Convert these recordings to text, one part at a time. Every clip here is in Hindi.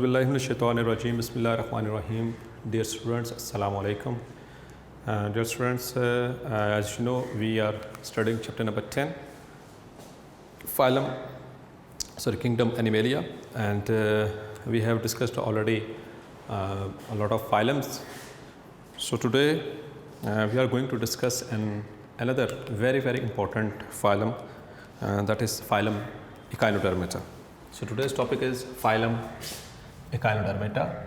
Auzubillahiminash-shaytanir-rajim. Bismillahir-rahmanir-rahim. Dear students, Assalamu alaikum. Dear students, as you know, we are studying chapter number 10, Kingdom Animalia, and we have discussed already a lot of phylums. So today we are going to discuss another very important phylum, that is phylum Echinodermata. So today's topic is phylum Echinodermata.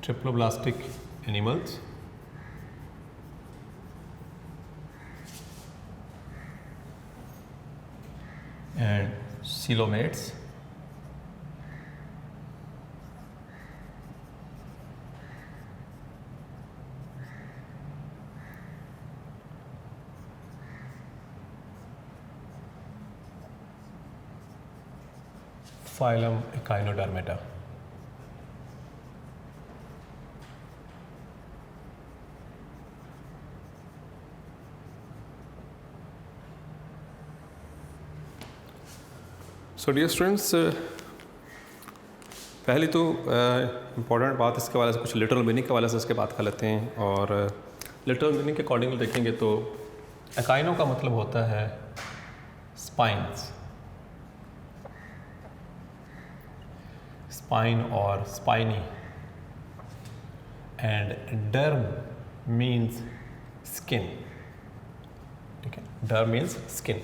Triploblastic animals. And coelomates. Phylum Echinodermata. So dear students, पहली तो इम्पॉर्टेंट बात इसके वाले से कुछ लिटरल मीनिंग के वाले से इसके बात कर लेते हैं। और लिटरल मीनिंग के अकॉर्डिंग देखेंगे तो एकाइनो का मतलब होता है स्पाइन्स, स्पाइन और spiny, and derm means skin. ठीक है, derm means skin.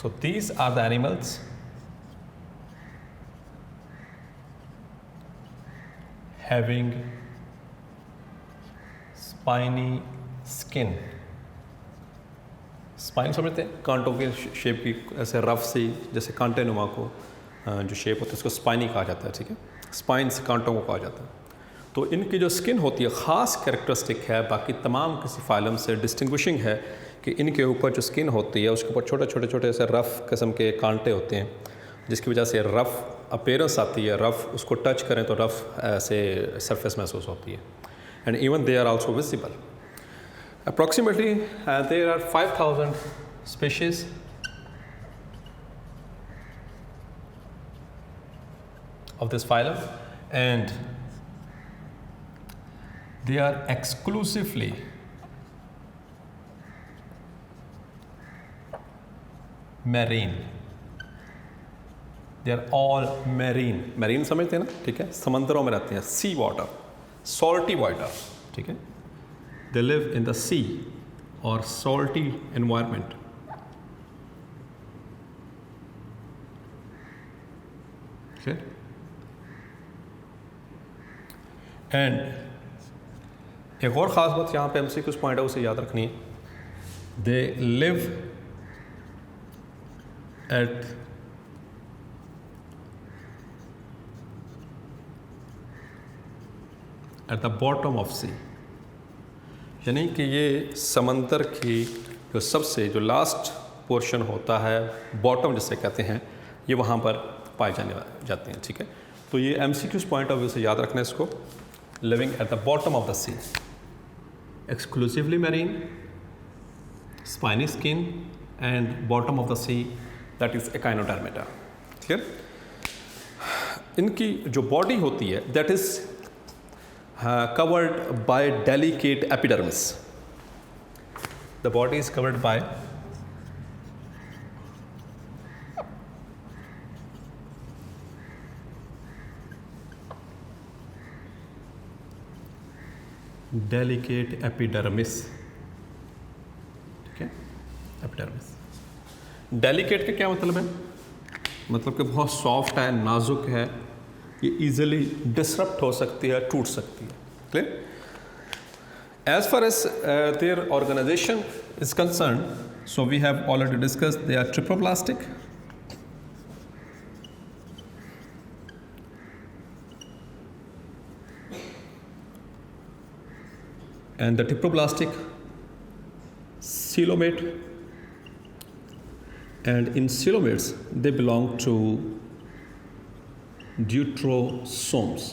So these are the animals having spiny skin. Spine समझते हैं, कांटों के शेप की, ऐसे रफ सी जैसे कांटे नुमा को जो शेप होता है उसको स्पाइनी कहा जाता है। ठीक है, स्पाइन से कांटों को कहा जाता है। तो इनकी जो स्किन होती है ख़ास कैरेक्टरिस्टिक है, बाकी तमाम किसी फाइलम से डिस्टिंग्विशिंग है कि इनके ऊपर जो स्किन होती है उसके ऊपर छोटे छोटे ऐसे रफ़ किस्म के कांटे होते हैं, जिसकी वजह से रफ़ अपीयरेंस आती है। रफ़ उसको टच करें तो रफ़ ऐसे सरफेस महसूस होती है। And even they are also visible. Approximately there are 5000 species of this phylum, and they are exclusively marine. They are all marine. Marine समझते हैं ना? ठीक है, समंदरों में रहते हैं। सी वाटर, सॉल्टी वाटर। ठीक है, they live in the sea or salty environment. Okay. And एक और ख़ास बात यहाँ पे हमसे कुछ पॉइंट है उसे याद रखनी है। They live at the bottom of sea, यानी कि ये समंदर की जो लास्ट पोर्शन होता है, बॉटम जिसे कहते हैं, ये वहाँ पर पाए जाते हैं। ठीक है, तो ये MCQs पॉइंट ऑफ व्यू से याद रखना है इसको। Living at the bottom of the sea, exclusively marine, spiny skin, and bottom of the sea, that is echinodermata. Clear? इनकी जो बॉडी होती है that is covered by delicate epidermis. The body is covered by delicate epidermis. ठीक है, एपिडर्मिस। डेलिकेट का क्या मतलब है? मतलब कि बहुत सॉफ्ट है, नाजुक है, ये इजीली डिसरप्ट हो सकती है, टूट सकती है। Clear? As far as their organisation is concern, so we have already discussed they are triploblastic, and the triploblastic coelomate, and in coelomates they belong to deuterosomes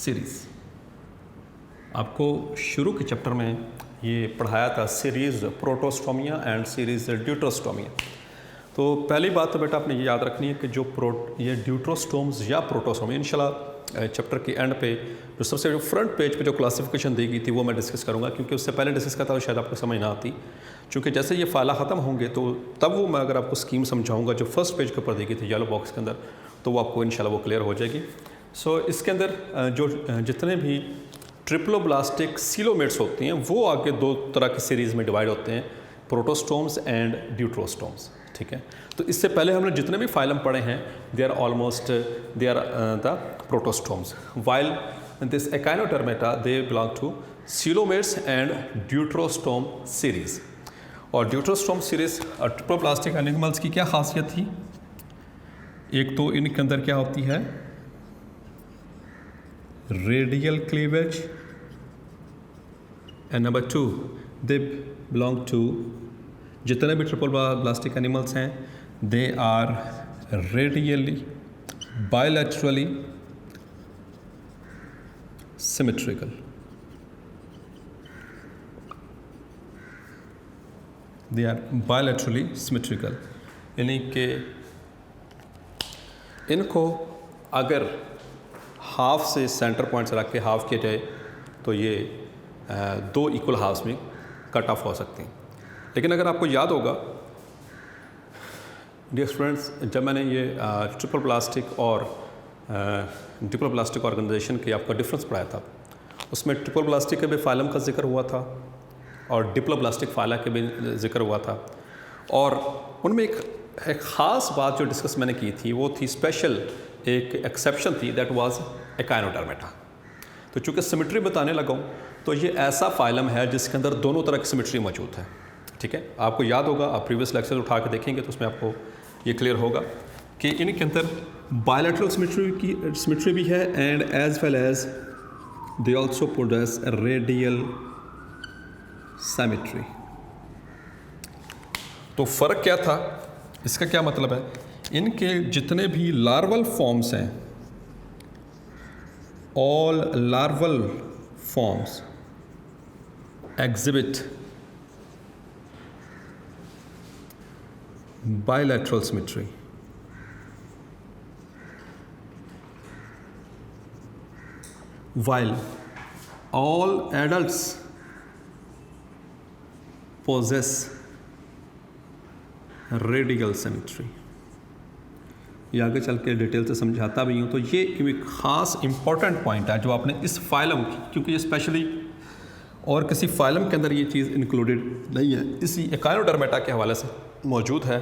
series. आपको शुरू के चैप्टर में ये पढ़ाया था सीरीज़ प्रोटोस्टोमिया एंड सीरीज़ ड्यूटरोस्टोमिया। तो पहली बात तो बेटा आपने ये याद रखनी है कि जो ये ड्यूटरोस्टोम्स या प्रोटोस्टोमिया इंशाल्लाह चैप्टर के एंड पे जो सबसे जो फ्रंट पेज पे जो क्लासिफिकेशन दी गई थी वो मैं डिस्कस करूँगा, क्योंकि उससे पहले डिस्कस करता तो शायद आपको समझ ना आती, क्योंकि जैसे ये फाइला ख़त्म होंगे तो तब वो मैं अगर आपको स्कीम समझाऊँगा जो फर्स्ट पेज के ऊपर दी गई थी येलो बॉक्स के अंदर, तो वो आपको इंशाल्लाह वो क्लियर हो जाएगी। सो इसके अंदर जो जितने भी ट्रिप्लोब्लास्टिक सीलोमेट्स होती हैं वो आगे दो तरह की सीरीज़ में डिवाइड होते हैं, प्रोटोस्टोम्स एंड ड्यूटरोस्टोम्स। ठीक है, तो इससे पहले हमने जितने भी फाइलम पढ़े हैं they are the protostomes, while this echinodermata they belong to coelomates and deuterostome series. और ड्यूटरोस्टोम सीरीज़ ट्रिप्लोब्लास्टिक एनिमल्स की क्या खासियत थी, एक तो इनके अंदर क्या होती है radial cleavage, and number 2 they belong to, जितने भी ट्रिप्लोब्लास्टिक एनिमल्स हैं they are radially bilaterally symmetrical. They are bilaterally symmetrical, यानी कि इनको अगर हाफ से सेंटर पॉइंट से रख के हाफ किया जाए तो ये दो इक्वल हाफ्स में कट ऑफ हो सकते हैं। लेकिन अगर आपको याद होगा डियर स्टूडेंट्स, जब मैंने ये ट्रिप्लोब्लास्टिक और डिप्लोब्लास्टिक ऑर्गेनाइजेशन के आपका डिफरेंस पढ़ाया था, उसमें ट्रिप्लोब्लास्टिक के भी फाइलम का जिक्र हुआ था और डिप्लोब्लास्टिक फाइला के भी जिक्र हुआ था, और उनमें एक ख़ास बात जो डिस्कस मैंने की थी वो थी स्पेशल, एक एक्सेप्शन थी, दैट वाज एकाइनोडर्मेटा। तो चूँकि सिमेट्री बताने लगा हूँ तो ये ऐसा फाइलम है जिसके अंदर दोनों तरह की सिमेट्री मौजूद है। ठीक है, आपको याद होगा, आप प्रीवियस लेक्चर उठा के देखेंगे तो उसमें आपको ये क्लियर होगा कि इनके अंदर बायलैटरल सिमेट्री भी है and as well as they also possess radial symmetry. तो फ़र्क क्या था, इसका क्या मतलब है, इनके जितने भी लार्वल फॉर्म्स हैं, all larval forms exhibit bilateral symmetry, while all adults possess radial symmetry। ये आगे चल के डिटेल से समझाता भी हूँ। तो ये एक ख़ास इम्पॉर्टेंट पॉइंट है जो आपने इस फाइलम की, क्योंकि ये स्पेशली और किसी फाइलम के अंदर ये चीज़ इंक्लूडेड नहीं है, इसी एकाइनोडर्मेटा के हवाले से मौजूद है,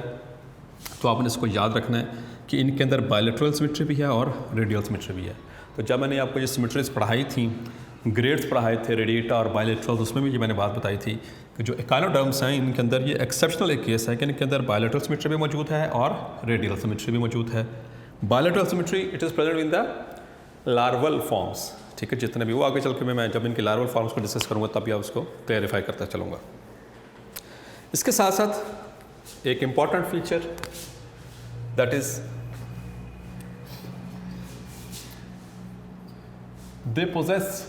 तो आपने इसको याद रखना है कि इनके अंदर बायलैटरल सिमेट्री भी है और रेडियल सिमेट्री भी है। तो जब मैंने आपको ये सिमेट्रीज पढ़ाई थी, ग्रेड्स पढ़ाए थे रेडिएटा और बायलैटरल, उसमें भी ये मैंने बात बताई थी कि जो एकाइनोडर्म्स हैं इनके अंदर ये एक्सेप्शनल एक केस है कि इनके अंदर बायलैटरल सिमेट्री भी मौजूद है और रेडियल सिमेट्री भी मौजूद है। Bilateral symmetry it is present in the larval forms. ठीक है, जितने भी वो आगे चल के मैं जब इनके लार्वल फॉर्म्स को डिस्कस करूँगा तब या उसको क्लैरिफाई करता चलूँगा। इसके साथ साथ एक important feature that is they possess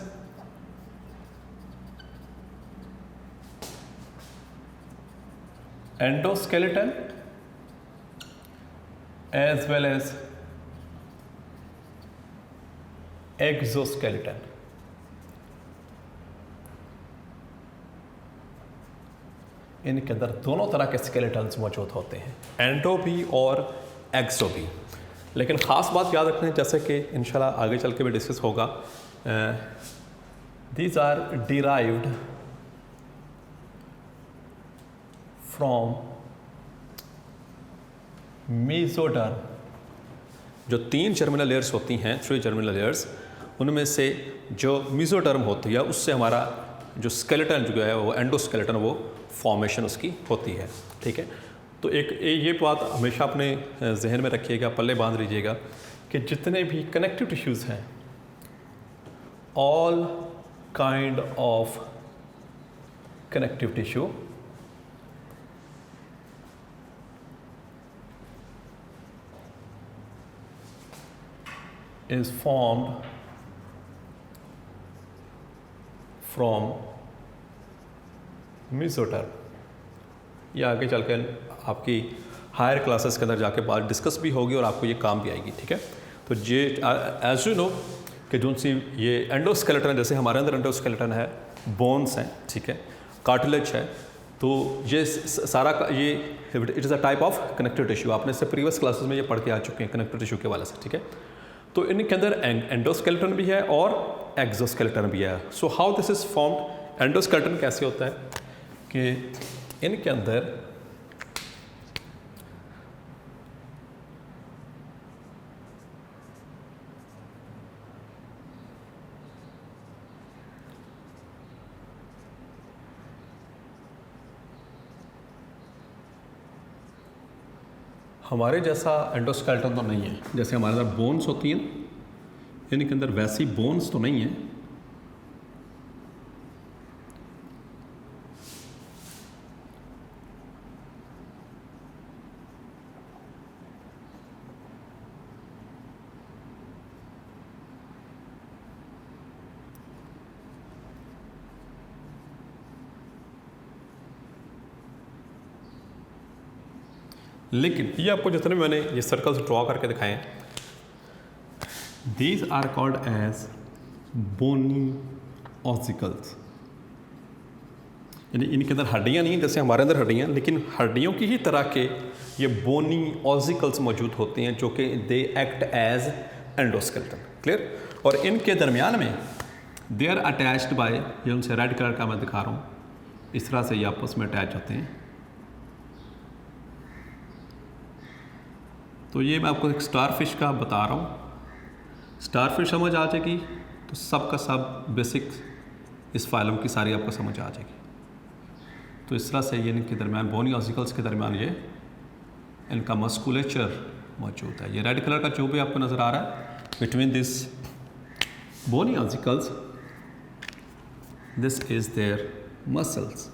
endoskeleton as well as exoskeleton। इनके अंदर दोनों तरह के स्केलेटन्स मौजूद होते हैं, एंडो भी और एक्सो भी। लेकिन ख़ास बात याद रखना है, जैसे कि इंशाल्लाह आगे चल के भी डिस्कस होगा, these are derived from mesoderm. जो 3 जर्मिनल लेयर्स होती हैं, 3 जर्मिनल लेयर्स, उनमें से जो मेसोडर्म होती है उससे हमारा जो स्केलेटन जो है वो एंडोस्केलेटन वो फॉर्मेशन उसकी होती है। ठीक है, तो एक ये बात हमेशा अपने जहन में रखिएगा, पल्ले बांध लीजिएगा कि जितने भी कनेक्टिव टिश्यूज़ हैं, all kind of connective tissue is formed from मेसोटर्म। ये आगे चलकर आपकी हायर क्लासेस के अंदर जाके बात डिस्कस भी होगी और आपको ये काम भी आएगी, ठीक है। तो ये एज यू नो कि जो सी ये एंडोस्केलेटन है, जैसे हमारे अंदर एंडोस्केलेटन है, बोन्स हैं, ठीक है, कार्टिलेज है, तो ये सारा ये it is a type of connective tissue. आपने इससे प्रीवियस क्लासेस में ये पढ़ के आ चुके हैं कनेक्टिव टिश्यू के वाले से, ठीक है। तो इनके अंदर एंडोस्केलेटन भी है और एक्सोस्केलेटन भी है। So how this is formed, endoskeleton कैसे होता है कि इनके अंदर हमारे जैसा एंडोस्केलेटन तो नहीं है, जैसे हमारे अंदर बोन्स होती हैं, इनके अंदर वैसी बोन्स तो नहीं है। लेकिन ये आपको जितने मैंने ये सर्कल्स ड्रॉ करके दिखाए हैं, these are called as bony ossicles. यानी इनके अंदर हड्डियाँ नहीं हैं जैसे हमारे अंदर हड्डियाँ, लेकिन हड्डियों की ही तरह के ये बोनी ऑसिकल्स मौजूद होते हैं जो कि they act as endoskeleton. Clear. और इनके दरमियान में दे आर अटैच्ड बाय, ये उनसे रेड कलर का मैं दिखा रहा हूँ, इस तरह से ये आपस में अटैच होते हैं। तो ये मैं आपको एक स्टारफिश का बता रहा हूँ। स्टारफिश समझ आ जाएगी तो सब का सब बेसिक इस फाइलम की सारी आपको समझ आ जाएगी। तो इस तरह से ये इनके दरमियान बोनी ऑसिकल्स के दरमियान ये इनका मस्कुलेचर मौजूद है। ये रेड कलर का जो भी आपको नज़र आ रहा है between this bony ossicles, this is their muscles.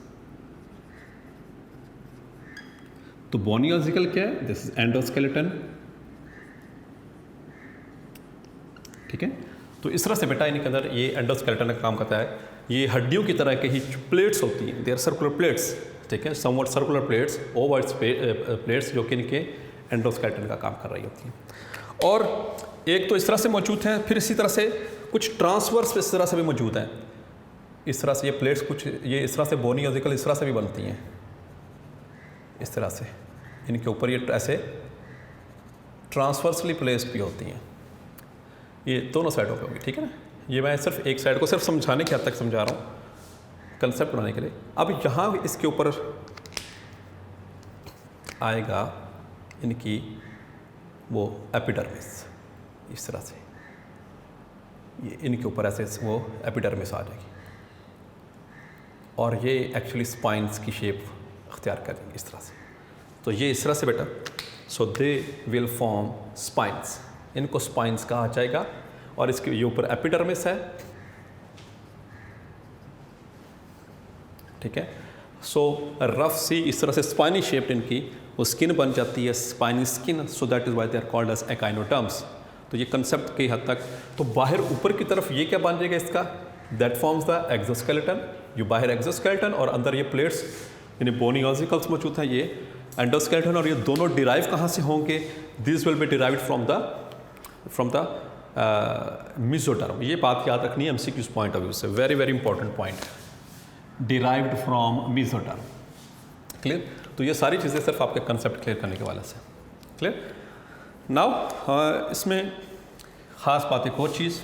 तो बोनी ऑसिकल क्या है? दिस इज एंडोस्केलेटन, ठीक है। तो इस तरह से बेटा इनके अंदर ये एंडोस्केलेटन का काम करता है। ये हड्डियों की तरह के ही प्लेट्स होती हैं, देयर सर्कुलर प्लेट्स, ठीक है, somewhat circular plates, Oval plates जो कि इनके एंडोस्केलेटन का काम कर रही होती हैं। और एक तो इस तरह से मौजूद हैं, फिर इसी तरह से कुछ ट्रांसवर्स इस तरह से भी मौजूद हैं। इस तरह से ये प्लेट्स कुछ ये इस तरह से बोनी ऑसिकल इस तरह से भी बनती हैं, इस तरह से इनके ऊपर ये ऐसे ट्रांसवर्सली प्लेस्ड भी होती हैं। ये दोनों साइडों पे होगी, ठीक है ना। ये मैं सिर्फ एक साइड को सिर्फ समझाने के हद तक समझा रहा हूँ, कंसेप्ट बनाने के लिए। अब यहाँ इसके ऊपर आएगा इनकी वो एपिडर्मिस, इस तरह से ये इनके ऊपर ऐसे वो एपिडर्मिस आ जाएगी और ये एक्चुअली स्पाइंस की शेप अख्तियार करेंगे इस तरह से। तो ये इस तरह से बेटा, सो दे विल फॉर्म स्पाइंस, इनको स्पाइंस कहा जाएगा। और इसके ये ऊपर एपिडर्मिस है, ठीक है। सो रफ सी इस तरह से स्पाइनी शेप्ड इनकी वो स्किन बन जाती है, spiny skin, so that is why they are called as echinoderms. तो ये कंसेप्ट की हद तक, तो बाहर ऊपर की तरफ ये क्या बन जाएगा इसका, दैट फॉर्म्स द एक्सोस्केलेटन। ये बाहर एक्सोस्केलेटन और अंदर ये प्लेट्स यानी बोनी ऑसिकल्स मौजूद हैं, ये एंडोस्केलेटन। और ये दोनों डिराइव कहाँ से होंगे, this will be derived from the mesoderm. ये बात याद रखनी है एमसीक्यूज पॉइंट ऑफ व्यू से, very very important point, derived from mesoderm. Clear. तो ये सारी चीज़ें सिर्फ आपके कंसेप्ट क्लियर करने के वाले से। क्लियर। नाउ इसमें ख़ास बात एक और चीज़,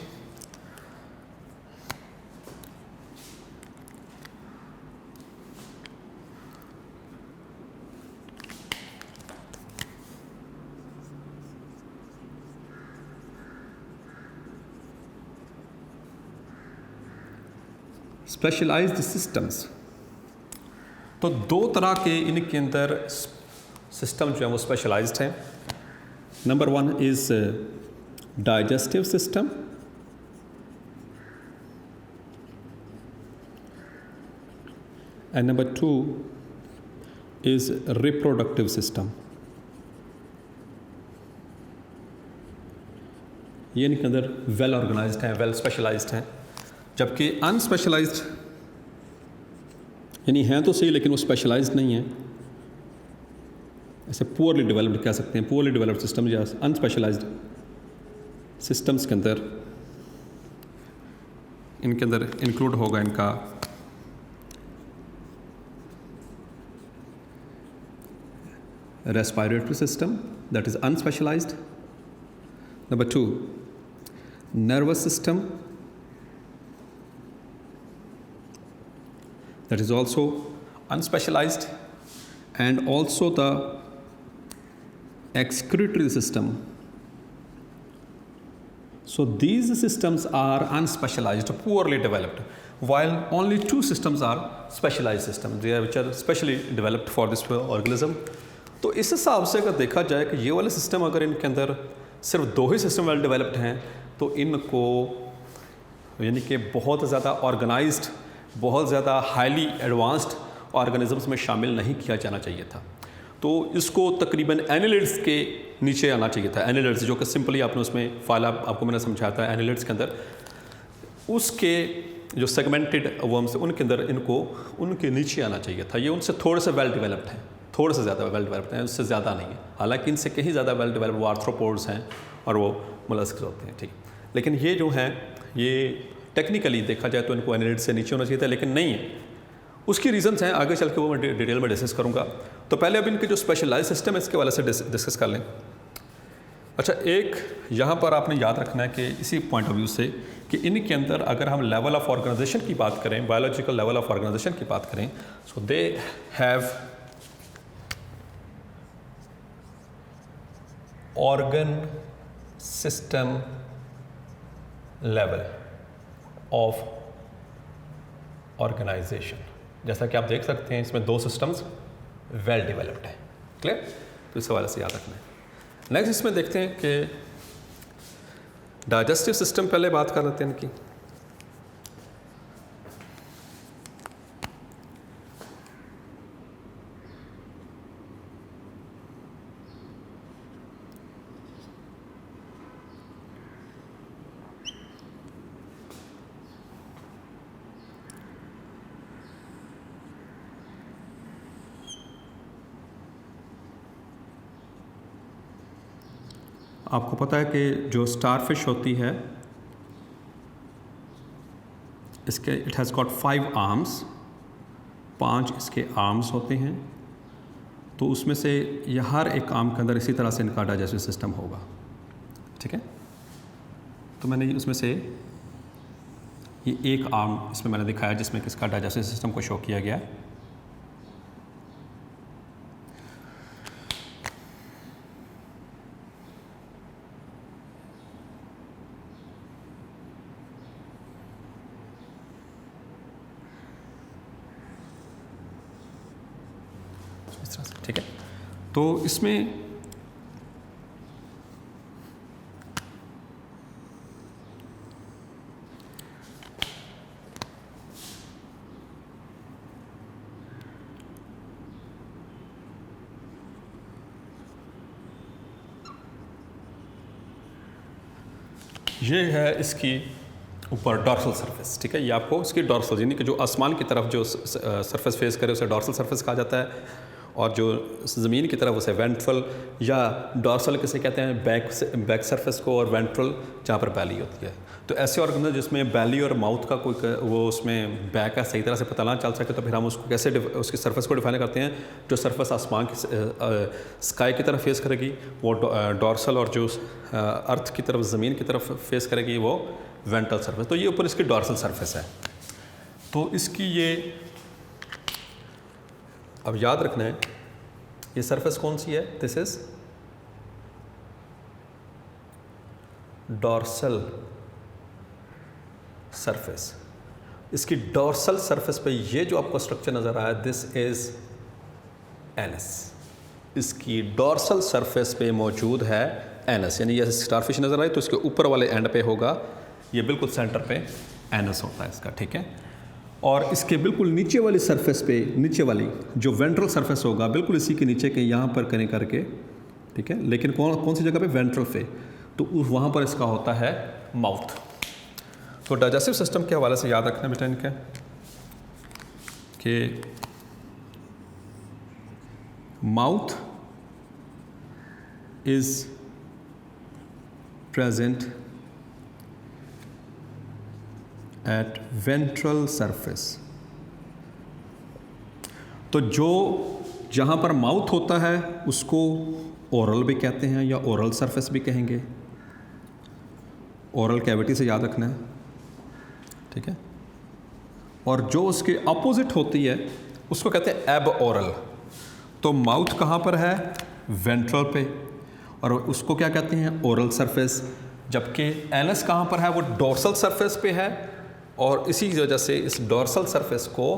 स्पेशलाइज्ड सिस्टम्स। तो दो तरह के इनके अंदर सिस्टम जो है वो स्पेशलाइज्ड हैं। Number one is digestive system, and number two is reproductive system. ये इनके अंदर वेल ऑर्गेनाइज्ड हैं, वेल स्पेशलाइज्ड हैं। जबकि अनस्पेशलाइज्ड यानी हैं तो सही लेकिन वो स्पेशलाइज्ड नहीं है, ऐसे पुअरली डेवलप्ड कह सकते हैं, पुअरली डेवलप्ड सिस्टम या अनस्पेशलाइज्ड सिस्टम्स के अंदर इनके अंदर इंक्लूड होगा इनका respiratory system that is unspecialised, number 2 nervous system that is also unspecialized, and also the excretory system. So these systems are unspecialized, poorly developed, while only 2 systems are specialized systems, they are which are specially developed for this organism. तो इस हिसाब से अगर देखा जाए कि ये वाले सिस्टम अगर इनके अंदर सिर्फ 2 ही सिस्टम वेल डेवलप्ड हैं तो इनको यानी कि बहुत ज़्यादा ऑर्गेनाइज्ड, बहुत ज़्यादा हाईली एडवांस्ड ऑर्गेनिजम्स में शामिल नहीं किया जाना चाहिए था। तो इसको तकरीबन एनिलिड्स के नीचे आना चाहिए था। एनिलिड्स जो कि सिंपली आपने उसमें फाइल आपको मैंने समझाया था, एनिलिड्स के अंदर उसके जो सेगमेंटेड वर्म्स उनके अंदर इनको उनके नीचे आना चाहिए था। ये उनसे थोड़े से वेल डेवलप्ड हैं, थोड़े से ज़्यादा वेल डेवलप्ड हैं, उससे ज़्यादा नहीं है। हालांकि इनसे कहीं ज़्यादा वेल डेवलप्ड वो आर्थ्रोपोड्स हैं और वो मोलस्क्स होते हैं, ठीक। लेकिन ये जो हैं ये टेक्निकली देखा जाए तो इनको एनिलिड से नीचे होना चाहिए था, लेकिन नहीं है। उसकी रीजंस हैं, आगे चल के वो मैं डिटेल में डिस्कस करूँगा। तो पहले अब इनके जो स्पेशलाइज सिस्टम है इसके वाले से डिस्कस कर लें। अच्छा, एक यहाँ पर आपने याद रखना है कि इसी पॉइंट ऑफ व्यू से कि इनके अंदर अगर हम लेवल ऑफ ऑर्गेनाइजेशन की बात करें, बायोलॉजिकल लेवल ऑफ ऑर्गेनाइजेशन की बात करें, so they have organ system level of organisation. जैसा कि आप देख सकते हैं इसमें 2 सिस्टम्स वेल डेवलप्ड हैं, क्लियर। तो इस हवाले से याद रखना है। नेक्स्ट इसमें देखते हैं कि डाइजेस्टिव सिस्टम पहले बात कर लेते हैं इनकी। आपको पता है कि जो स्टारफिश होती है इसके इट हैज़ गॉट 5 आर्म्स, 5 इसके आर्म्स होते हैं। तो उसमें से ये हर एक आर्म के अंदर इसी तरह से इनका डाइजेस्टिव सिस्टम होगा, ठीक है। तो मैंने उसमें से ये एक आर्म इसमें मैंने दिखाया जिसमें किसका डाइजेस्टिव सिस्टम को शो किया गया है। ठीक है, तो इसमें ये है इसकी ऊपर डॉर्सल सरफेस, ठीक है। ये आपको इसकी डॉर्सल यानी कि जो आसमान की तरफ जो सरफेस फेस करे उसे डॉर्सल सरफेस कहा जाता है, और जो ज़मीन की तरफ उसे वेंट्रल या डॉर्सल किसे कहते हैं, बैक सरफेस को, और वेंट्रल जहाँ पर बैली होती है। तो ऐसे ऑर्गेनिज्म जिसमें बैली और माउथ का कोई वो उसमें बैक का सही तरह से पता ना चल सके तो फिर हम उसको कैसे उसकी सरफेस को डिफाइन करते हैं। जो सरफेस आसमान की स्काई की तरफ फेस करेगी वो डॉर्सल, और जो अर्थ की तरफ ज़मीन की तरफ फेस करेगी वो वेंट्रल सरफेस। तो ये ऊपर इसकी डॉर्सल सरफेस है। तो इसकी ये अब याद रखना है ये सरफेस कौन सी है, दिस इज डॉर्सल सरफेस। इसकी डॉर्सल सरफेस पे ये जो आपको स्ट्रक्चर नजर आया दिस इज एनस। इसकी डॉर्सल सरफेस पे मौजूद है एनस, यानी ये स्टारफिश नजर आई तो इसके ऊपर वाले एंड पे होगा, ये बिल्कुल सेंटर पे एनस होता है इसका, ठीक है। और इसके बिल्कुल नीचे वाली सरफेस पे, नीचे वाली जो वेंट्रल सरफेस होगा बिल्कुल इसी के नीचे के यहाँ पर कनेक्ट करके, ठीक है। लेकिन कौन सी जगह पे, वेंट्रल पे, तो वहाँ पर इसका होता है माउथ। तो डाइजेस्टिव सिस्टम के हवाले से याद रखना बेटा इनके कि mouth is present at ventral surface. तो जो जहाँ पर माउथ होता है उसको ओरल भी कहते हैं या ओरल सरफेस भी कहेंगे। ओरल कैविटी से याद रखना है, ठीक है। और जो उसके अपोजिट होती है उसको कहते हैं एब ओरल। तो माउथ कहाँ पर है? वेंट्रल पे, और उसको क्या कहते हैं? Oral surface. जबकि एनस कहाँ पर है? वो डोर्सल सरफेस पे है, और इसी वजह से इस डोर्सल सरफेस को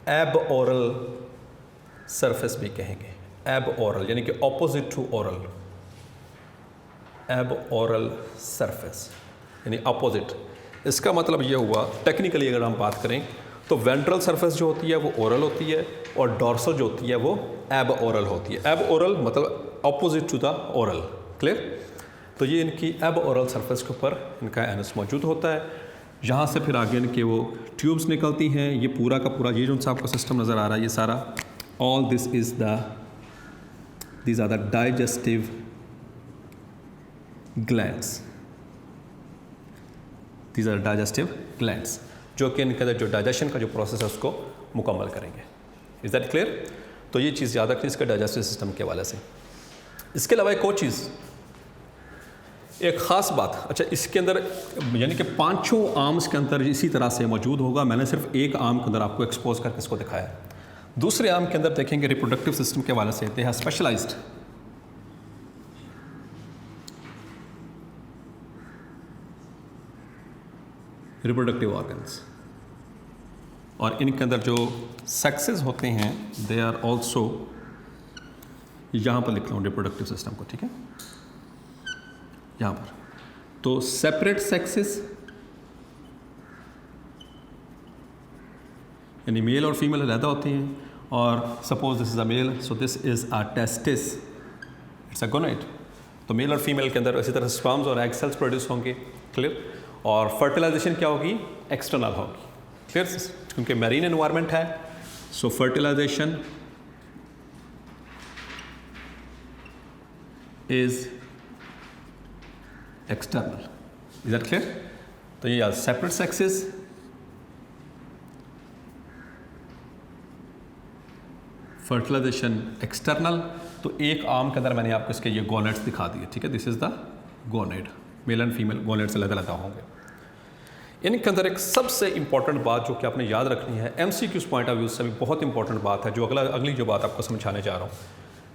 एब ओरल सरफेस भी कहेंगे। एब ओरल यानी कि ऑपोजिट टू ओरल, एब ओरल सरफेस यानी अपोजिट। इसका मतलब ये हुआ टेक्निकली अगर हम बात करें तो वेंट्रल सरफेस जो होती है वो ओरल होती है, और डोर्सल जो होती है वो एब ओरल होती है। एब ओरल मतलब opposite to the oral. Clear? तो ये इनकी एब ओरल सरफेस के ऊपर इनका एनस मौजूद होता है। यहाँ से फिर आगे इनके वो ट्यूब्स निकलती हैं। ये पूरा का पूरा ये जो सा आपको सिस्टम नज़र आ रहा है ये सारा, all this is these are the digestive glands, these are digestive glands जो कि इनके अंदर जो डाइजेशन का जो प्रोसेस है उसको मुकम्मल करेंगे। Is that clear? तो ये चीज़ याद रखनी इसके डाइजेस्टिव सिस्टम के हवाले से। इसके अलावा एक और चीज़, एक ख़ास बात, अच्छा इसके अंदर यानी कि पांचों आर्म्स के अंदर इसी तरह से मौजूद होगा। मैंने सिर्फ एक आर्म के अंदर आपको एक्सपोज करके इसको दिखाया है। दूसरे आर्म के अंदर देखेंगे रिप्रोडक्टिव सिस्टम के हवाले से, they have specialised reproductive organs, और इनके अंदर जो सेक्सेस होते हैं दे आर ऑल्सो, यहाँ पर लिख रहा हूँ रिप्रोडक्टिव सिस्टम को, ठीक है, यहाँ पर। तो सेपरेट सेक्सेस यानी मेल और फीमेल अलग होती हैं, और suppose this is a male, so this is a testis, it's a gonad. तो मेल और फीमेल के अंदर इसी तरह स्पर्म्स और एग सेल्स प्रोड्यूस होंगे। क्लियर? और फर्टिलाइजेशन क्या होगी? एक्सटर्नल होगी। क्लियर? क्योंकि मैरीन एनवायरनमेंट है, so fertilisation is external. Is that clear? तो ये सेपरेट सेक्सेस, फर्टिलाइजेशन एक्सटर्नल। तो एक आर्म के अंदर मैंने आपको इसके ये गोनेड्स दिखा दिए, ठीक है। This is the gonad, male and female gonads अलग अलग होंगे। इनके अंदर एक सबसे इंपॉर्टेंट बात जो कि आपने याद रखनी है, MCQs पॉइंट ऑफ व्यू से भी बहुत इंपॉर्टेंट बात है, जो अगली जो बात आपको समझाने जा रहा हूँ,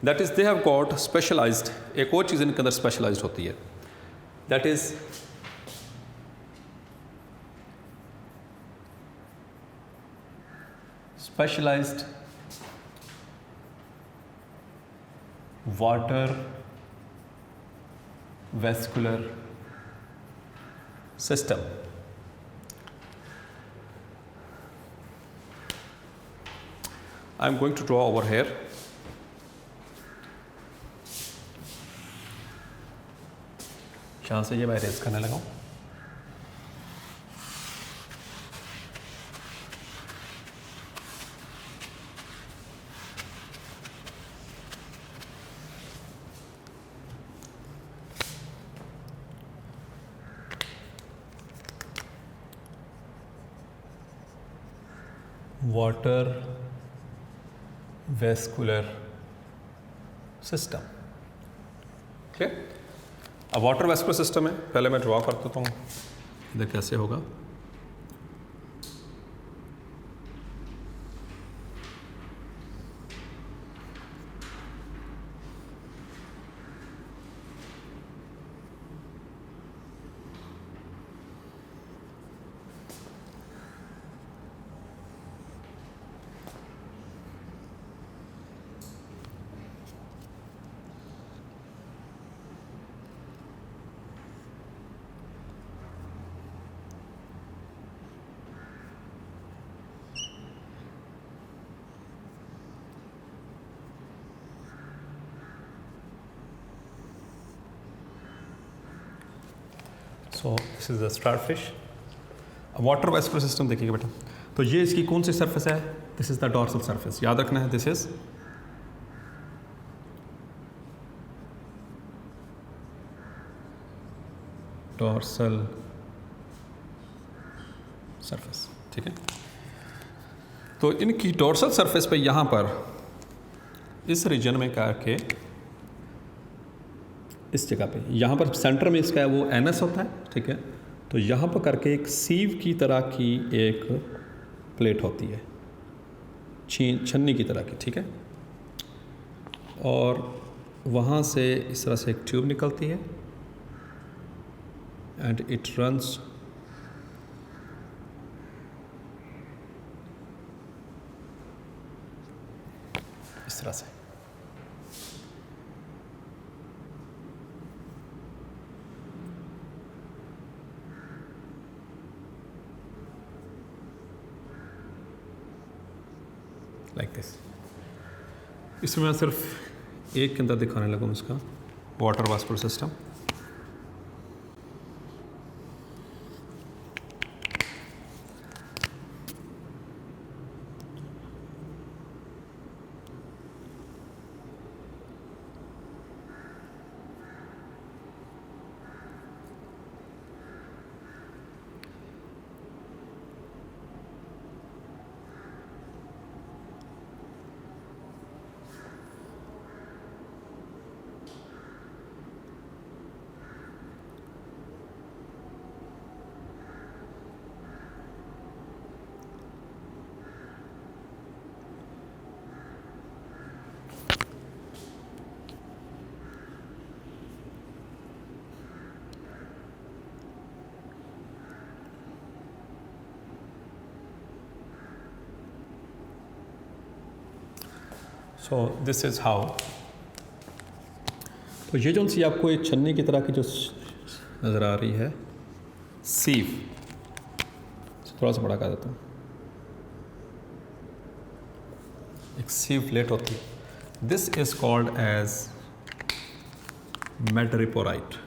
that is they have got specialised. एक और चीज़ इनके अंदर स्पेशलाइज्ड होती है, that is specialised water vascular system। I am going to draw over here यहाँ से ये मैं रेस करने लगा हूँ। Water vascular system. ठीक है, अब वाटर वेस्कुलर सिस्टम है, पहले मैं ड्रॉ कर देता हूँ, इधर कैसे होगा। सो this is the starfish. Water vascular system देखिएगा बेटा, तो ये इसकी कौन सी सरफेस है, this is the dorsal surface, याद रखना है, दिस इज डॉर्सल सरफेस, ठीक है। तो इनकी डॉर्सल सरफेस पे यहाँ पर इस रीजन में करके इस जगह पे, यहाँ पर सेंटर में इसका है वो एनएस होता है, ठीक है। तो यहाँ पर करके एक सीव की तरह की एक प्लेट होती है, छन्नी की तरह की, ठीक है। और वहाँ से इस तरह से एक ट्यूब निकलती है एंड इट रन्स इस तरह से। Like this. इसमें मैं सिर्फ एक के अंदर दिखाने लगा हूँ इसका water vascular system. So this is how. तो ये जो सी आपको एक छन्नी की तरह की जो नज़र आ रही है सीव, थोड़ा सा बड़ा कर देता हूँ, एक सीव प्लेट होती है। This is called as madreporite.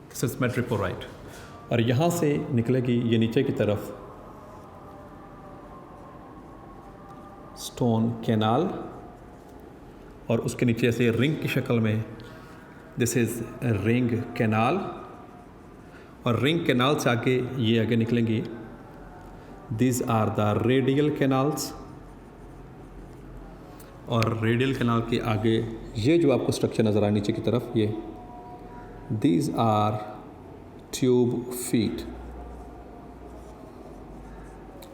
This is madreporite. और यहाँ से निकलेगी ये नीचे की तरफ स्टोन कैनाल, और उसके नीचे ऐसे रिंग की शक्ल में दिस इज़ रिंग कैनाल, और रिंग कैनाल से आगे ये आगे निकलेंगी, these are the radial canals. और रेडियल कैनाल के आगे ये जो आपको स्ट्रक्चर नज़र आए नीचे की तरफ, ये these are tube feet.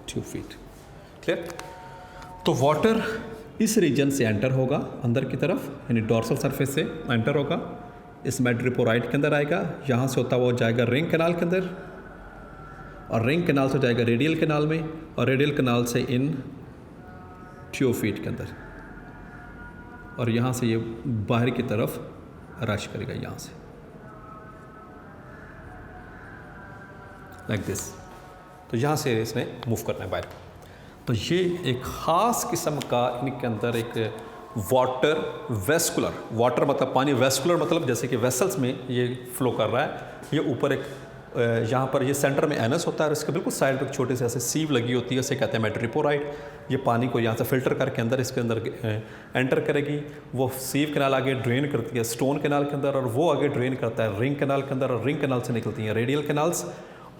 Tube feet, clear. तो वाटर इस रीजन से एंटर होगा अंदर की तरफ, यानी डॉर्सल सरफेस से एंटर होगा, इस मैड्रिपोराइट के अंदर आएगा, यहाँ से होता हुआ जाएगा रिंग कैनाल के अंदर, और रिंग कैनाल से जाएगा रेडियल कैनाल में, और रेडियल कैनाल से इन ट्यूब फीट के अंदर, और यहाँ से ये बाहर की तरफ रश करेगा यहाँ से, लाइक दिस। तो यहाँ से इसने मूव करना है बाहर। तो ये एक ख़ास किस्म का इनके अंदर एक वाटर वेस्कुलर, वाटर मतलब पानी, वेस्कुलर मतलब जैसे कि वेसल्स में ये फ्लो कर रहा है। ये ऊपर एक यहाँ पर ये सेंटर में एनस होता है, और इसके बिल्कुल साइड पर छोटे से ऐसे सीव लगी होती है, उसे कहते हैं मैड्रिपोराइट। ये पानी को यहाँ से फ़िल्टर करके अंदर इसके अंदर एंटर करेगी। वो सीव कैनाल आगे ड्रेन करती है स्टोन कैनाल के अंदर, और वो आगे ड्रेन करता है रिंग कैनाल के अंदर, और रिंग कैनाल से निकलती हैं रेडियल कैनाल्स,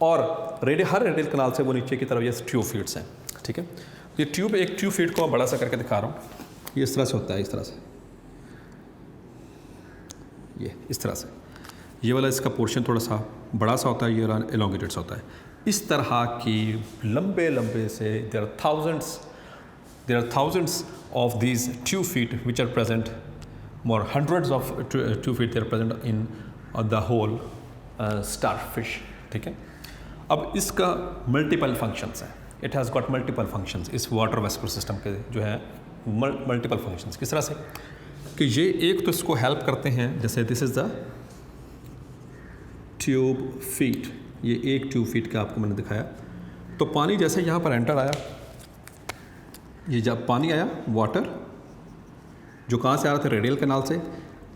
और हर रेडियल कैनाल से वो नीचे की तरफ ये ट्यूब फीड्स हैं, ठीक है। ये ट्यूब, एक ट्यूब फीड को मैं बड़ा सा करके दिखा रहा हूँ। ये इस तरह से होता है, इस तरह से, ये इस तरह से, ये वाला इसका पोर्शन थोड़ा सा बड़ा सा होता है, ये एलोंगेटेड सा होता है। इस तरह की लंबे लंबे से there are thousands of these tube feet which are present, more hundreds of tube feet they are present in the whole starfish, ठीक है। अब इसका मल्टीपल फंक्शंस हैं, it has got multiple functions. इस वाटर वेस्कुलर सिस्टम के जो है मल्टीपल फंक्शंस। किस तरह से कि ये एक तो इसको हेल्प करते हैं, जैसे this is the tube feet, ये एक ट्यूब फीट का आपको मैंने दिखाया। तो पानी जैसे यहाँ पर एंटर आया, ये जब पानी आया वाटर जो कहाँ से आ रहा था रेडियल कैनाल से,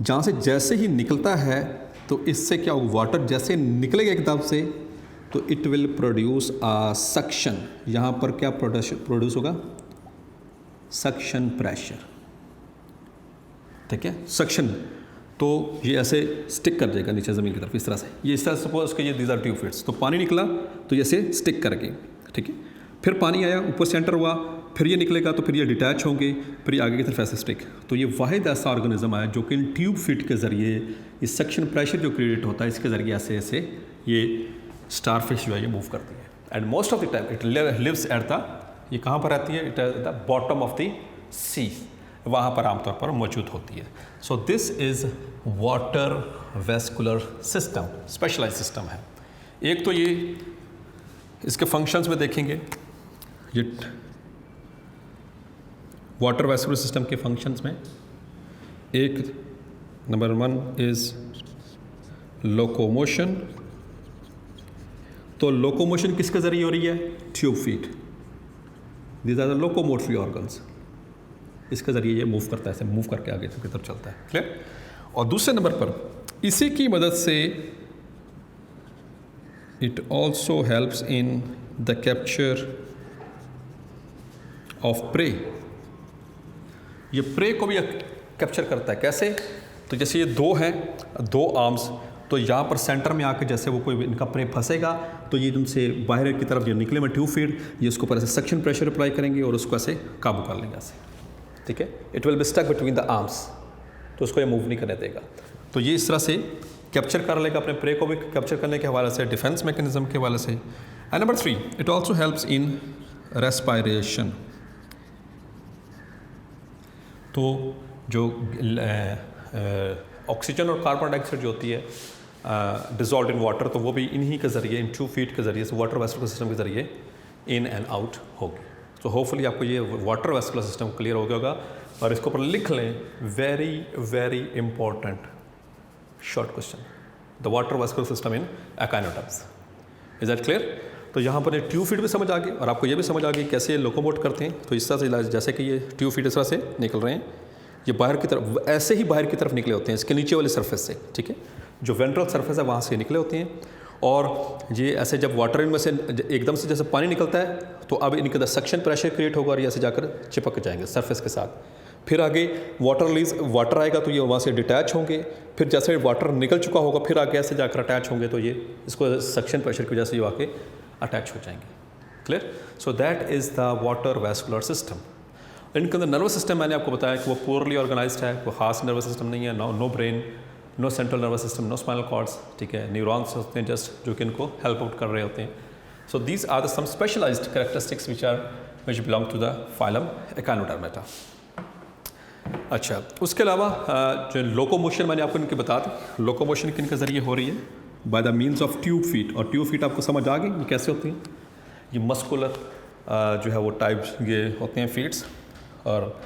जहाँ से जैसे ही निकलता है तो इससे क्या होगा, वाटर जैसे निकलेगा एकदम से तो it will produce a suction. यहाँ पर क्या प्रोड्यूस होगा, सक्शन प्रेशर, ठीक है, सक्शन। तो ये ऐसे स्टिक कर जाएगा नीचे ज़मीन की तरफ इस तरह से, ये इस तरह से सपोज के ये दीज आर ट्यूब फीड्स, तो पानी निकला तो ये ऐसे स्टिक कर गई, ठीक है। फिर पानी आया ऊपर से एंटर हुआ, फिर ये निकलेगा तो फिर ये डिटैच होंगे, फिर ये आगे की तरफ ऐसे स्टिक। तो ये वाहिद ऐसा ऑर्गेनिज्म है जो कि इन ट्यूब फीड के ज़रिए इस सक्शन प्रेशर जो क्रिएट होता है इसके ज़रिए ऐसे ऐसे ये स्टारफिश जो है ये मूव करती है। And most of the time it lives at the, ये कहाँ पर रहती है, it at the bottom of the sea, वहाँ पर आमतौर पर मौजूद होती है। So this is water vascular system, specialise system है। एक तो ये इसके फंक्शंस में देखेंगे, ये वाटर वेस्कुलर सिस्टम के फंक्शंस में एक नंबर 1 इज़ लोकोमोशन। तो लोकोमोशन किसके ज़रिए हो रही है, tube feet, these are the locomotory organs, इसके ज़रिए ये मूव करता है, ऐसे मूव करके आगे की तरफ चलता है, क्लियर। और दूसरे नंबर पर इसी की मदद से it also helps in the capture of prey, ये प्रे को भी कैप्चर करता है। कैसे, तो जैसे ये दो हैं, दो आर्म्स, तो यहाँ पर सेंटर में आकर जैसे वो कोई इनका प्रे फंसेगा तो ये उनसे बाहर की तरफ जो निकले में ट्यूब फीड, ये उसको पर ऐसे सक्शन प्रेशर अप्लाई करेंगे और उसको ऐसे काबू कर लेंगे ऐसे, ठीक है। It will be stuck between the arms, तो उसको ये मूव नहीं करने देगा। तो ये इस तरह से कैप्चर कर लेगा अपने प्रे को भी कैप्चर करने के हवाले से, डिफेंस मैकेनिज्म के हवाले से। And number 3, it also helps in respiration. तो जो ऑक्सीजन और कार्बन डाइऑक्साइड जो होती है डिजॉल्व इन वाटर, तो वो भी इन्हीं के ज़रिए, इन ट्यूब फीड के ज़रिए से, वाटर वेस्कुलर सिस्टम के ज़रिए इन एंड आउट होगी। तो होपफुली आपको ये वाटर वेस्कुलर सिस्टम क्लियर हो गया होगा। और इसको ऊपर लिख लें, very very important short question, the water vascular system in echinoderms. Is that clear. तो यहाँ पर ये ट्यूब फीड भी समझ आ गई और आपको ये भी समझ आ गई कैसे ये लोकोमोट करते हैं। तो इस तरह से जैसे कि ये ट्यूब फीड इस तरह से निकल रहे हैं, ये बाहर की तरफ, ऐसे ही बाहर की तरफ निकले होते हैं इसके नीचे वाले सरफेस से, ठीक है, जो वेंट्रल सरफेस है वहाँ से निकले होते हैं। और ये ऐसे जब वाटर इनमें से एकदम से जैसे पानी निकलता है तो अब इनके अंदर सक्शन प्रेशर क्रिएट होगा और ये ऐसे जाकर चिपक जाएंगे सरफेस के साथ। फिर आगे वाटर आएगा तो ये वहाँ से डिटैच होंगे, फिर जैसे वाटर निकल चुका होगा फिर आगे ऐसे जाकर अटैच होंगे, तो ये इसको सक्शन प्रेशर की वजह से ये आके अटैच हो जाएंगे, clear. So that is the water vascular system. इनके अंदर नर्वस सिस्टम मैंने आपको बताया कि वो पूरली ऑर्गेनाइज्ड है, कोई खास नर्वस सिस्टम नहीं है, no brain, no central nervous system, no spinal cords, ठीक है, न्यूरॉन्स होते हैं जस्ट जो कि इनको हेल्प आउट कर रहे होते हैं। So these are the some specialised characteristics which belong to the phylum echinodermata. अच्छा, उसके अलावा जो लोकोमोशन मैंने आपको इनके बता दी, लोकोमोशन किन के ज़रिए हो रही है, by the means of tube feet. और ट्यूब फीट आपको समझ आ गई ये कैसे होती हैं, ये मस्कुलर जो है वो टाइप ये होते हैं फीट्स, और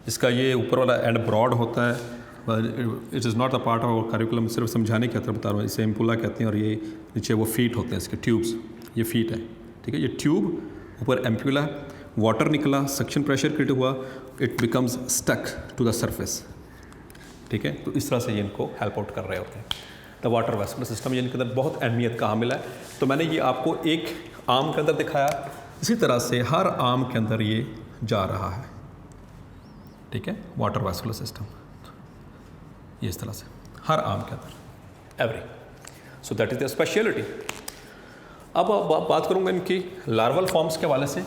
इसका ये ऊपर वाला एंड ब्रॉड होता है। It is not a part of curriculum, सिर्फ समझाने के तरफ बता रहा हूँ। इसे एम्पुला कहते हैं और ये नीचे वो फीट होते हैं इसके ट्यूब्स, ये फीट है, ठीक है। ये ट्यूब ऊपर एम्पुला, वाटर निकला, सक्शन प्रेशर क्रिएट हुआ, it becomes stuck to the surface, ठीक है। तो इस तरह से ये इनको हेल्प आउट कर रहे होते हैं। द वाटर वेस्कुलर सिस्टम, ये इनके अंदर बहुत अहमियत का हामिल है। तो मैंने ये आपको एक आर्म के अंदर दिखाया, इसी तरह से हर आर्म के अंदर ये जा रहा है, ठीक है, वाटर वेस्कुलर सिस्टम, ये इस तरह से हर आर्म के अंदर every. So that is the speciality. अब बात करूंगा इनकी लार्वल फॉर्म्स के हवाले से।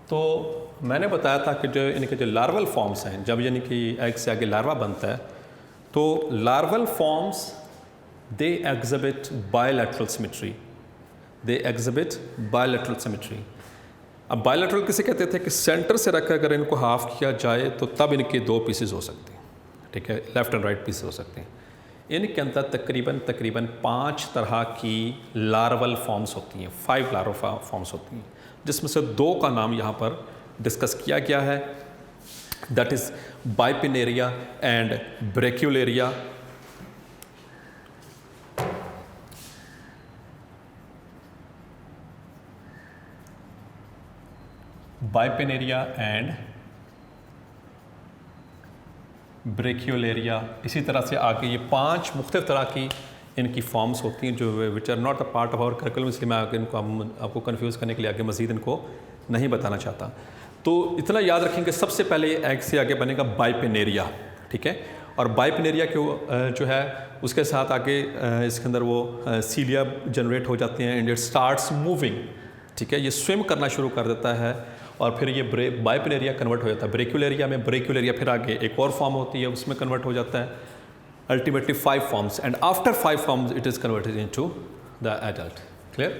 तो मैंने बताया था कि जो इनके जो लार्वल फॉर्म्स हैं, जब यानी कि एग से आगे लार्वा बनता है, तो larval forms they exhibit bilateral symmetry, they exhibit bilateral symmetry. अब बायलैटरल किसे कहते थे कि सेंटर से रखकर अगर इनको हाफ किया जाए तो तब इनके दो पीसेस हो सकते हैं, ठीक है, लेफ्ट एंड राइट पीसेस हो सकते हैं। इनके अंदर तकरीबन 5 तरह की लार्वल फॉर्म्स होती हैं, 5 लार्वल फॉर्म्स होती हैं, जिसमें से 2 का नाम यहाँ पर डिस्कस किया गया है, that is bipinnaria and brachiolaria. Bipinnaria and brachiolaria. इसी तरह से आगे ये 5 मुख्तलिफ तरह की इनकी फॉर्म्स होती हैं जो which are not a part of our curriculum, इसलिए मैं आगे इनको आपको कन्फ्यूज़ करने के लिए आगे मज़ीद इनको नहीं बताना चाहता। तो इतना याद रखेंगे, सबसे पहले एग से आगे बनेगा बाइपेनेरिया, ठीक है। और बाइपेनेरिया के जो है उसके साथ आगे इसके अंदर वो सीलिया जनरेट हो जाते हैं एंड इट स्टार्ट्स मूविंग, ठीक है। ये स्विम करना शुरू कर देता है और फिर ये बाइपेनेरिया कन्वर्ट हो जाता है ब्रेक्यूलेरिया में। ब्रेक्यूलेरिया फिर आगे एक और फॉर्म होती है, उसमें कन्वर्ट हो जाता है ultimately 5 forms and after 5 forms it is converted into the adult. Clear?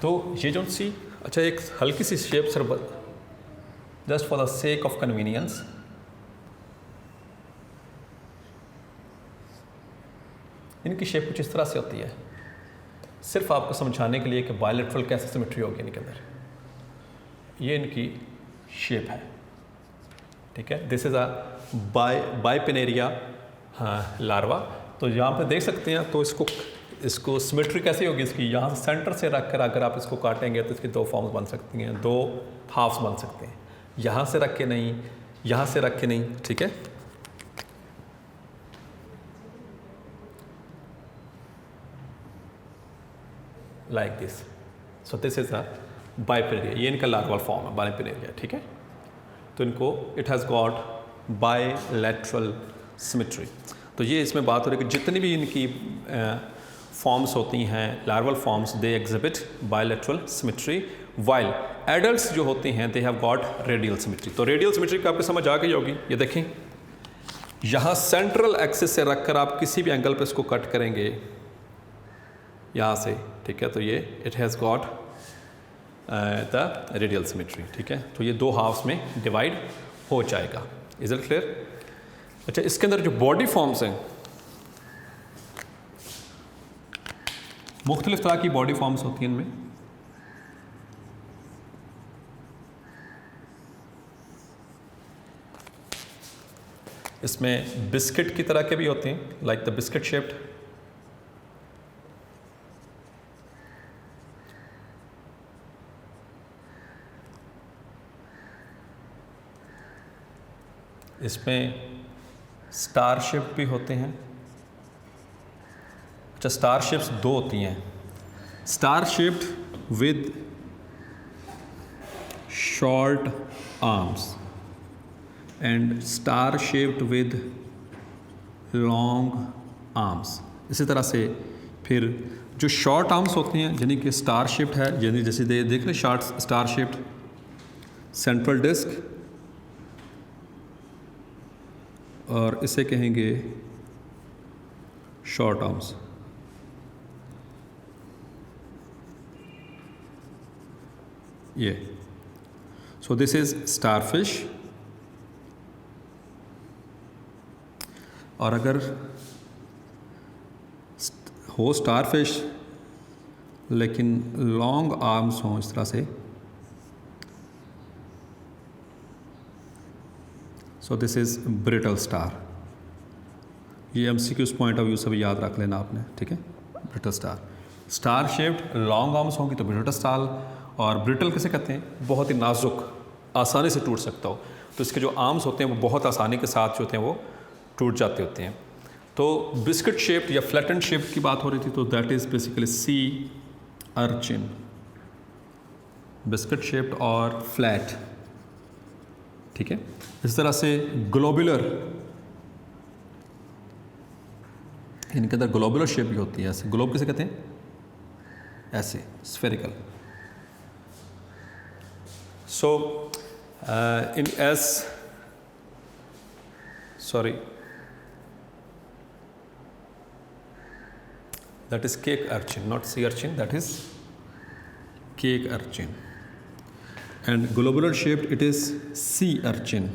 तो ये जो सी अच्छा एक हल्की सी shape sir just for the sake of convenience, इनकी शेप कुछ इस तरह से होती है, सिर्फ आपको समझाने के लिए कि बायलैटरल कैसे सिमेट्री होगी इनके अंदर। ये इनकी शेप है, ठीक है। This is a bipinnaria larva. तो यहाँ पे देख सकते हैं, तो इसको सिमेट्री कैसी होगी इसकी, यहाँ से सेंटर से रख कर अगर आप इसको काटेंगे तो इसकी 2 फॉर्म्स बन सकती हैं, 2 हाफ्स बन सकते हैं। यहाँ से रख के नहीं, यहाँ से रख के नहीं, ठीक है। Like this. So this is a bipinnaria, ये इनका लार्वल फॉर्म है बाइपेनेरिया, ठीक है। तो इनको it has got bilateral symmetry. तो ये इसमें बात हो रही है कि जितनी भी इनकी फॉर्म्स होती हैं larval forms, they exhibit bilateral symmetry, while adults जो होते हैं दे हैव गॉट रेडियल सिमेट्री। तो रेडियल सिमेट्री का आपको समझ आ गई होगी। ये देखें, यहाँ सेंट्रल एक्सिस से रखकर आप किसी भी एंगल पे इसको कट करेंगे यहाँ से, ठीक है। तो ये it has got the radial symmetry, ठीक है। तो ये 2 हाफ्स में डिवाइड हो जाएगा। Is it clear? अच्छा, इसके अंदर जो बॉडी फॉर्म्स हैं, मुख्तलिफ तरह की बॉडी फॉर्म्स होती हैं इनमें। इसमें बिस्किट की तरह के भी होते हैं, लाइक द बिस्किट शेप्ड। इसमें स्टार शेप भी होते हैं। अच्छा, स्टार शेप्स 2 होती हैं, star shaped with short arms and star shaped with long arms. इसी तरह से फिर जो शॉर्ट आर्म्स होते हैं यानी कि स्टार शेप्ड है, यानी जैसे देख रहे short star shaped central disc, और इसे कहेंगे शॉर्ट आर्म्स। ये सो दिस इज स्टारफिश। और अगर हो स्टारफिश लेकिन लॉन्ग आर्म्स हों इस तरह से, सो दिस इज़ ब्रिटल स्टार। ये एमसीक्यूज़ पॉइंट ऑफ व्यू से भी याद रख लेना आपने, ठीक है। Brittle star, star shaped long arms होंगी तो ब्रिटल स्टार। और ब्रिटल किसे कहते हैं? बहुत ही नाजुक, आसानी से टूट सकता हो। तो इसके जो आर्म्स होते हैं वो बहुत आसानी के साथ जो होते हैं वो टूट जाते होते हैं। तो बिस्किट शेप्ड या फ्लैटेंड शेप की बात हो रही थी, तो that is basically sea urchin, biscuit shaped और फ्लैट, ठीक है। इस तरह से ग्लोबुलर, इनके अंदर ग्लोबुलर शेप भी होती है। ऐसे ग्लोब किसे कहते हैं? ऐसे spherical. So in S sorry that is cake urchin, not sea urchin, that is cake urchin. And globular shaped it is sea urchin.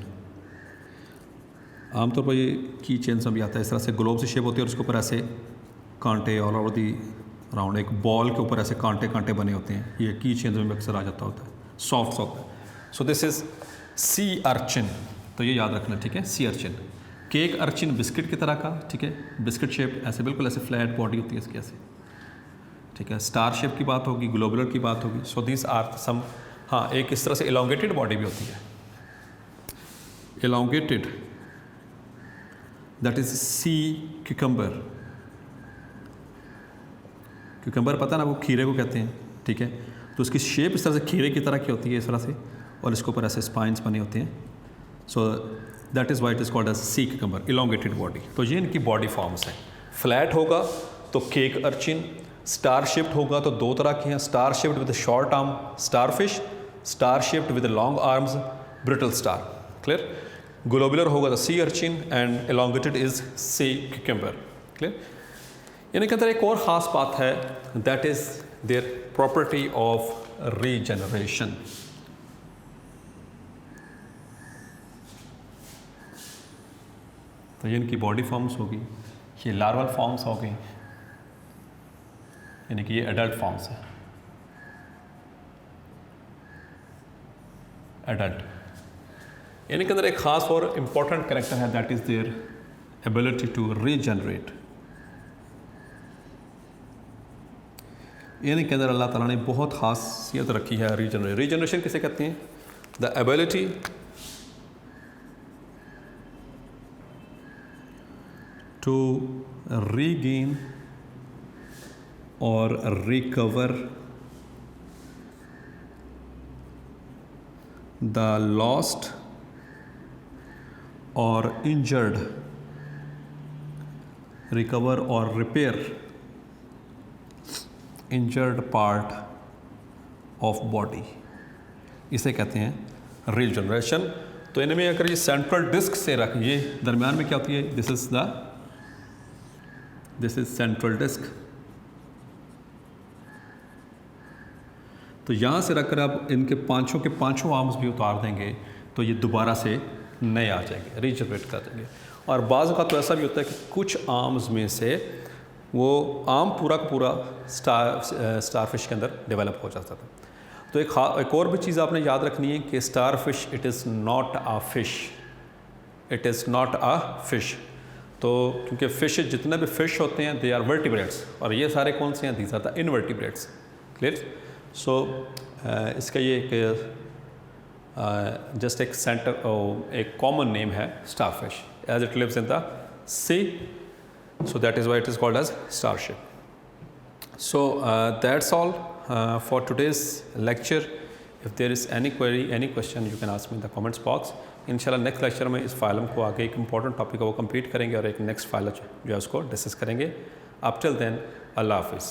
आमतौर पर ये की चेन्स में भी आता है, इस तरह से ग्लोब से शेप होती है और उसके ऊपर ऐसे कांटे ऑल ओवर दी राउंड, एक बॉल के ऊपर ऐसे कांटे कांटे बने होते हैं। ये की चेन्स में अक्सर आ जाता होता है, सॉफ्ट होता है। So this is sea urchin, तो ये याद रखना, ठीक है। Sea urchin. Cake urchin biscuit की तरह का, ठीक है, बिस्किट शेप, ऐसे बिल्कुल ऐसे फ्लैट बॉडी होती है इसकी ऐसे, ठीक है। स्टार शेप की बात होगी, ग्लोबुलर की बात होगी। सो दीज आर सम हाँ, एक इस तरह से इलोंगेटेड बॉडी भी होती है, elongated, that is sea cucumber. Cucumber पता ना, वो खीरे को कहते हैं, ठीक है। तो उसकी शेप इस तरह से खीरे की तरह की होती है, इस तरह से, और इसके ऊपर ऐसे स्पाइंस बने होते हैं। So that is why it is called as sea cucumber, elongated body. तो ये इनकी बॉडी फॉर्म्स हैं। फ्लैट होगा तो केक अर्चिन, स्टार शेप्ड होगा तो दो तरह के हैं, star shaped with short arm starfish, star shaped with long arms brittle star. Clear? Globular होगा तो sea urchin and elongated is sea cucumber. Clear? इनके अंदर एक और ख़ास बात है, that is their property of regeneration. तो ये इनकी बॉडी फॉर्म्स होगी, ये लार्वल फॉर्म्स हो गई, यानी कि ये एडल्ट फॉर्म्स है, एडल्ट। इनके अंदर एक ख़ास और इम्पॉर्टेंट कैरेक्टर है, that is their ability to regenerate. इनके अंदर अल्लाह ताला ने बहुत खासियत रखी है रीजनरेशन किसे कहते हैं? द एबिलिटी टू रीगेन और रिकवर द लॉस्ट और इंजर्ड, रिकवर और repair injured part of body, इसे कहते हैं रीजनरेशन। तो इनमें अगर ये सेंट्रल डिस्क से रख, ये दरमियान में क्या होती है, दिस इज सेंट्रल डिस्क। तो यहाँ से रखकर आप इनके पांचों के पांचों आर्म्स भी उतार देंगे तो ये दोबारा से नए आ जाएंगे, रीजनरेट कर देंगे। और बाज़ का तो ऐसा भी होता है कि कुछ आर्म्स में से वो आर्म पूरा का पूरा स्टारफिश के अंदर डेवलप हो जाता था। तो एक और भी चीज़ आपने याद रखनी है कि starfish it is not a fish, it is not a fish. तो क्योंकि फ़िश जितने भी फ़िश होते हैं दे आर वर्टिब्रेट्स, और ये सारे कौन से हैं? These are the invertebrates. Clear? So इसका ये एक जस्ट एक सेंटर, एक कॉमन नेम है starfish, as it lives in the sea, so that is why it is called as starship. So that's all for today's lecture. If there is any query, any question, you can ask me in the comments box. इंशाल्लाह नेक्स्ट लेक्चर में इस फाइलम को आगे एक इंपॉर्टेंट टॉपिक है वो कंप्लीट करेंगे और एक नेक्स्ट फाइल जो है उसको डिस्कस करेंगे। अप टिल देन, अल्लाह हाफिज़।